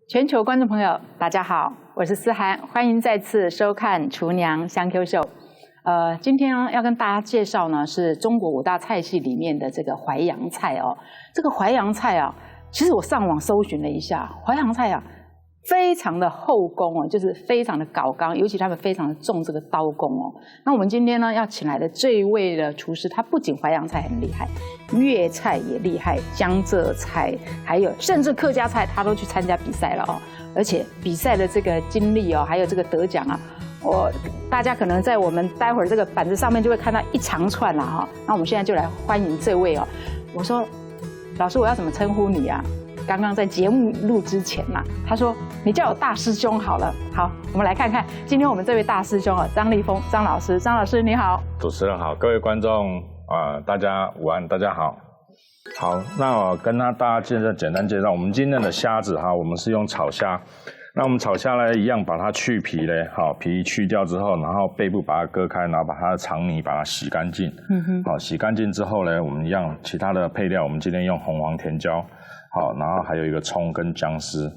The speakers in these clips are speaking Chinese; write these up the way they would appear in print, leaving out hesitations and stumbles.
全球观众朋友，大家好，我是思涵，欢迎再次收看《厨娘香 Q 秀》。今天要跟大家介绍呢，是中国5大菜系里面的这个淮扬菜哦。这个淮扬菜啊，其实我上网搜寻了一下，淮扬菜啊，非常的后宫哦，就是非常的搞刚，尤其他们非常的重这个刀工哦。那我们今天呢要请来的这一位的厨师，他不仅淮扬菜很厉害，粤菜也厉害，江浙菜，还有甚至客家菜，他都去参加比赛了哦。而且比赛的这个经历哦，还有这个得奖啊，大家可能在我们待会儿这个板子上面就会看到一长串啦哈。那我们现在就来欢迎这位哦。我说，老师，我要怎么称呼你啊？刚刚在节目录之前呐，他说你叫我大师兄好了。好，我们来看看今天我们这位大师兄啊，张立峰张老师。张老师你好。主持人好，各位观众大家午安，大家好。好，那我跟大家简单介绍，我们今天的虾子哈，我们是用炒虾。那我们炒虾呢，一样把它去皮嘞，好，皮去掉之后，然后背部把它割开，然后把它的肠泥把它洗干净。好，洗干净之后呢，我们一样其他的配料，我们今天用红黄甜椒，好，然后还有一个葱跟姜丝。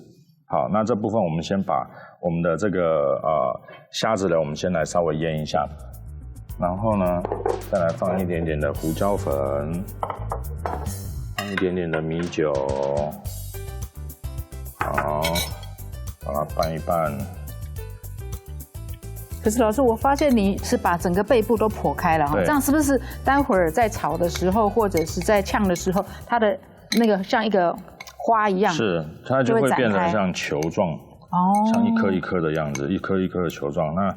好，那这部分我们先把我们的这个虾子呢，我们先来稍微腌一下，然后呢，再来放一点点的胡椒粉，放一点点的米酒，好。把它拌一拌。可是老师，我发现你是把整个背部都剖开了哈，这样是不是待会儿在炒的时候，或者是在炝的时候，它的那个像一个花一样，是它就会变成像球状，像一颗一颗的样子，一颗一颗的球状。那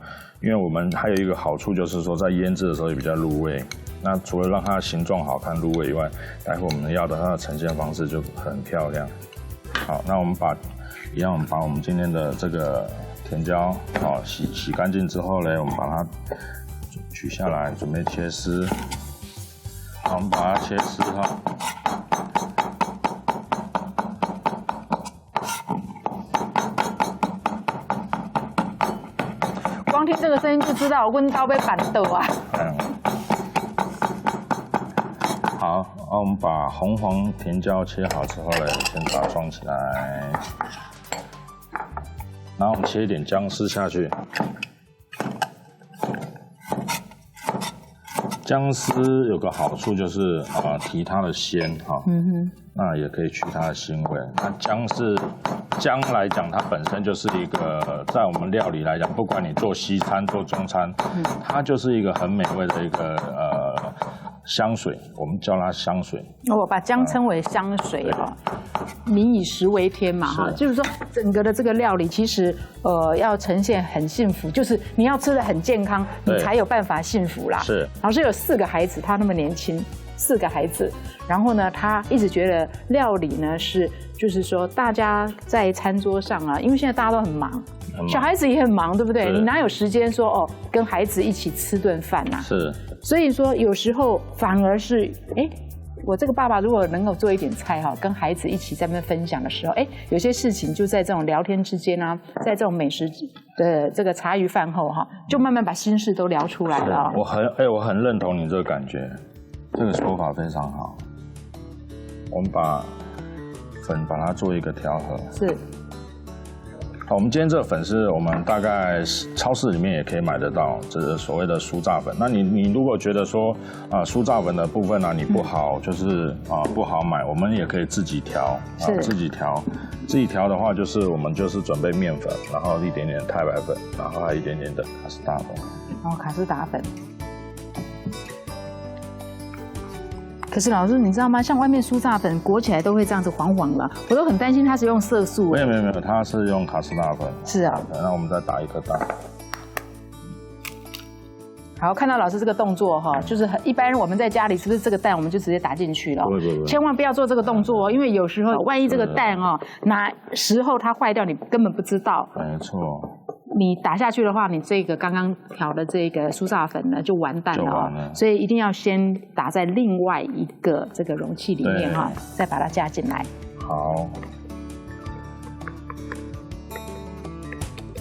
因为我们还有一个好处就是说，在腌制的时候也比较入味。那除了让它的形状好看入味以外，待会我们要的它的呈现方式就很漂亮。好，那我们把我们今天的这个甜椒好洗干净之后呢，我们把它取下来，准备切丝。好，我们把它切丝哈。光听这个声音就知道温刀被板豆啊。好，我们把红黄甜椒切好之后呢，先把它装起来。然后我们切一点姜丝下去，姜丝有个好处就是提它的鲜哈，那也可以去它的腥味。那姜来讲，它本身就是一个在我们料理来讲，不管你做西餐做中餐，它就是一个很美味的一个香水，我们叫它香水。我把姜称为香水哈。民以食为天嘛哈，就是说整个的这个料理其实要呈现很幸福，就是你要吃得很健康，你才有办法幸福啦。是，老师有4个孩子，他那么年轻，4个孩子，然后呢，他一直觉得料理呢就是说大家在餐桌上啊，因为现在大家都很忙，小孩子也很忙，对不对？你哪有时间说跟孩子一起吃顿饭呐？是，所以说有时候反而是我这个爸爸如果能够做一点菜哈，跟孩子一起在那边分享的时候，有些事情就在这种聊天之间啊，在这种美食的这个茶余饭后哈，就慢慢把心事都聊出来了。我很认同你这个感觉，这个说法非常好。我们把粉把它做一个调和。是。好，我们今天这个粉是我们大概超市里面也可以买得到，这是所谓的酥炸粉。那你如果觉得说酥炸粉的部分呢，你不好就是不好买，我们也可以自己调自己调。自己调的话，就是我们就是准备面粉，然后一点点的太白粉，然后还有一点点的卡士达粉。卡士达粉。可是老师，你知道吗？像外面酥炸粉裹起来都会这样子黄黄的，我都很担心它是用色素。没有，它是用卡士达粉。是啊。那我们再打一颗蛋。好，看到老师这个动作哈，就是一般我们在家里是不是这个蛋我们就直接打进去了？不，千万不要做这个动作哦，因为有时候万一这个蛋哪时候它坏掉，你根本不知道。没错。你打下去的话，你这个刚刚调的这个酥炸粉呢就完蛋了所以一定要先打在另外一个这个容器里面哈，再把它加进来。好。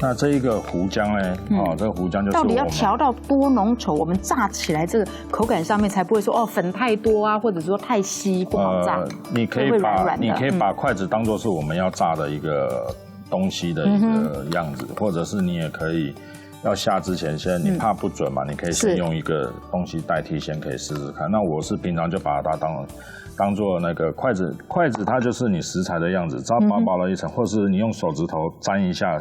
那这一个胡姜呢？这个胡姜就是到底要调到多浓稠，我们炸起来这个口感上面才不会说粉太多啊，或者说太稀不好炸。你可以把筷子当做是我们要炸的一个东西的一个样子，或者是你也可以要下之前先，你怕不准嘛，你可以先用一个东西代替，先可以试试看。那我是平常就把它当做那个筷子它就是你食材的样子，只要薄薄的一层，或是你用手指头沾一下，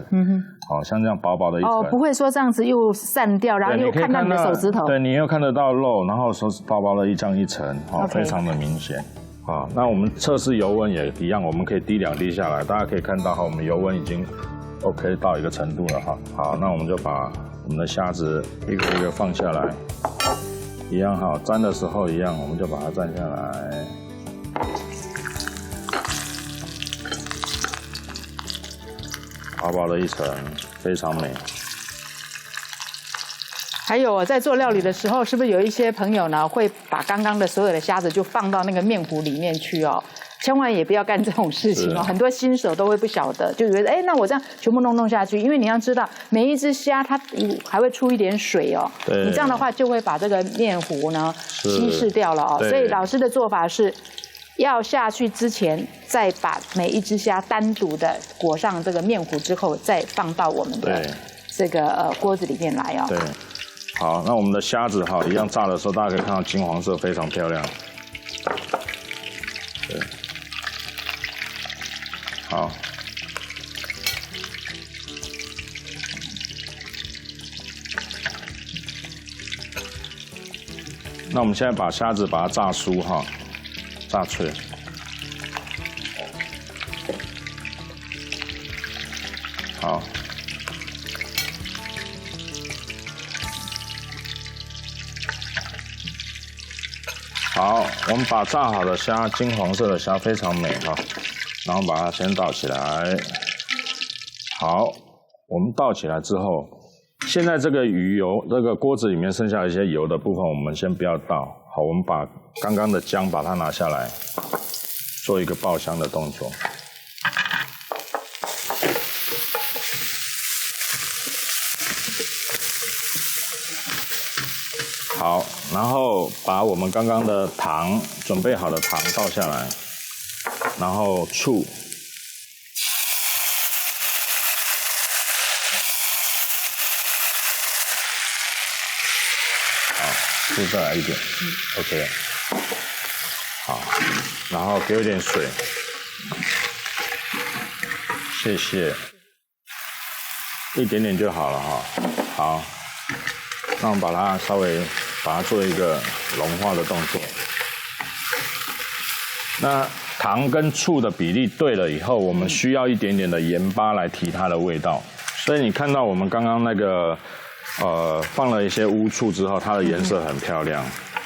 好像这样薄薄的一层。哦，不会说这样子又散掉，然后又看到你的手指头。对，你又看得到肉，然后手指薄薄的这样一层，非常的明显。好，那我们测试油温也一样，我们可以滴2滴下来，大家可以看到我们油温已经 OK 到一个程度了哈。好，那我们就把我们的虾子一个一个放下来，一样哈，沾的时候一样，我们就把它蘸下来。薄薄的一层，非常美。还有我在做料理的时候，是不是有一些朋友呢会把刚刚的所有的虾子就放到那个面糊里面去哦？千万也不要干这种事情哦，很多新手都会不晓得，就觉得那我这样全部弄下去，因为你要知道每一只虾它还会出一点水哦，你这样的话就会把这个面糊呢稀释掉了哦。所以老师的做法是要下去之前，再把每一只虾单独的裹上这个面糊之后，再放到我们的这个锅子里面来哦。对。好，那我们的虾子一样炸的时候，大家可以看到金黄色，非常漂亮。对，好，那我们现在把虾子把它炸酥炸脆。好。好，我们把炸好的虾，金黄色的虾非常美然后把它先倒起来。好，我们倒起来之后，现在这个鱼油，这个锅子里面剩下一些油的部分，我们先不要倒。好，我们把刚刚的姜把它拿下来，做一个爆香的动作。好，然后把我们刚刚的糖准备好的糖倒下来，然后醋，好，醋再来一点，OK， 好，然后给我一点水，谢谢，一点点就好了好，那我们把它稍微把它做一个融化的动作。那糖跟醋的比例对了以后，我们需要一点点的盐巴来提它的味道。所以你看到我们刚刚那个放了一些乌醋之后，它的颜色很漂亮。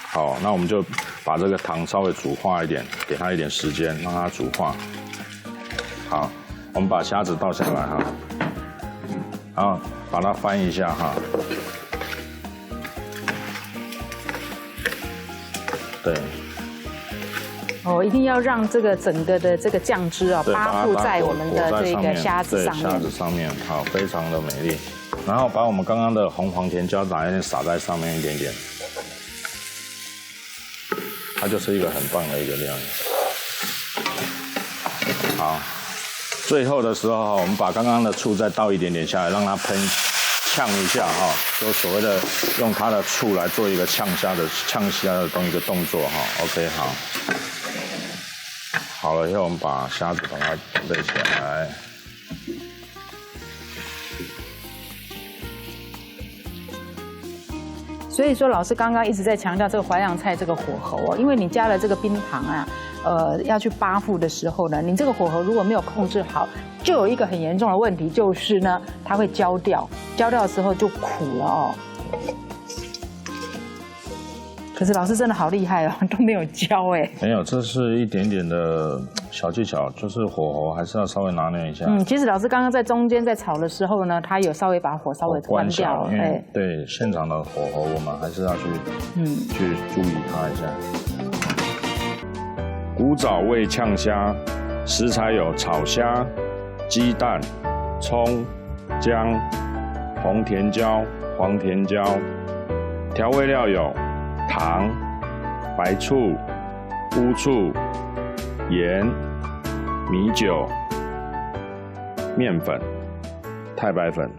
好，那我们就把这个糖稍微煮化一点，给它一点时间让它煮化。好，我们把虾子倒下来然后把它翻一下对，一定要让这个整个的这个酱汁扒附在我们的这个虾子上面。对，虾子上面，好，非常的美丽。然后把我们刚刚的红黄甜椒拿一点撒在上面一点点，它就是一个很棒的一个料理。好，最后的时候我们把刚刚的醋再倒一点点下来，让它喷。呛一下就所谓的用它的醋来做一个呛虾的一个动作OK 好了以后，我们把虾子把它准备起来。所以说，老师刚刚一直在强调这个淮扬菜这个火候因为你加了这个冰糖要去扒附的时候呢，你这个火候如果没有控制好，就有一个很严重的问题，就是呢，它会焦掉，焦掉的时候就苦了可是老师真的好厉害都没有焦没有，这是一点点的小技巧，就是火候还是要稍微拿捏一下。其实老师刚刚在中间在炒的时候呢，他有稍微把火稍微关掉因为对现场的火候，我们还是要去注意它一下。古早味呛虾，食材有炒虾、鸡蛋、葱、姜、红甜椒、黄甜椒，调味料有糖、白醋、乌醋、盐、米酒。面粉、太白粉、